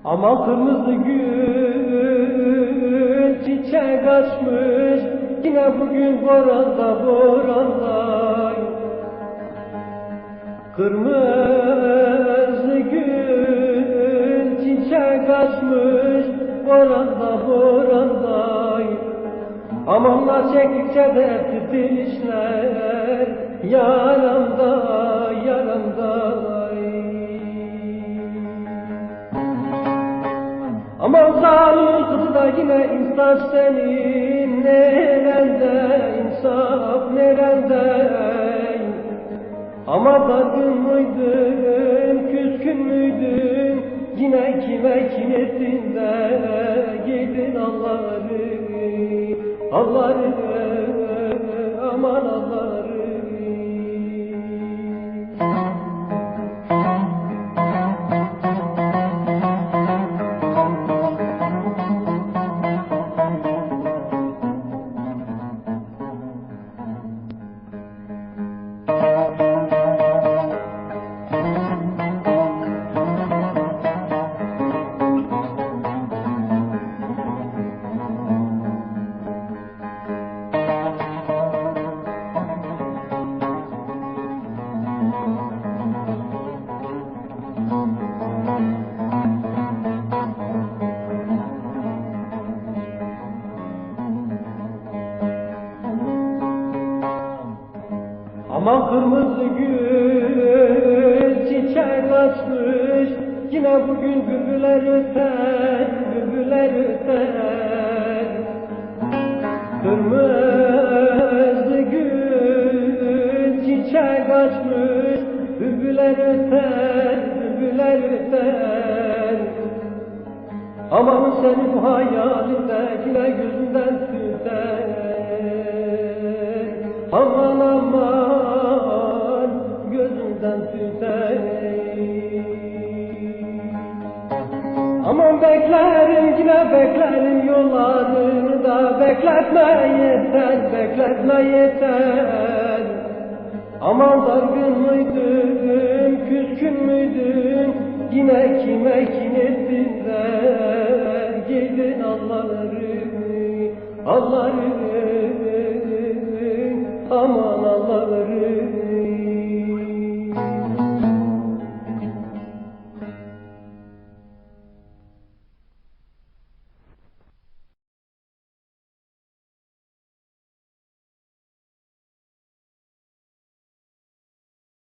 Aman kırmızı gül çiçek açmış, yine bugün boranda boranda. Kırmızı gül çiçek açmış, boranda boranda. Amanlar çektikçe de titrişler, yaramda yaramda. Aman zalim kızı da yine insan senin nerede, insaf nerede? Ama dargın mıydın, küskün müydün, yine kime kinetinde giydin Allah'ını, Allah'ını, aman Allah'ını. Aman kırmızı gül çiçek açmış, yine bugün bülbüler öter, bülbüler öter. Kırmızı gül çiçek açmış, bülbüler öter, bülbüler öter. Aman senin bu hayalinde yine gözünden tüter. Aman aman gözümden tüter. Aman beklerim yine beklerim yollarını da, bekletme yeter, bekletme yeter. Aman dargın mıydın, küskün müydün, yine kime kin ettin de giydin Allah'ını, Allah'ını.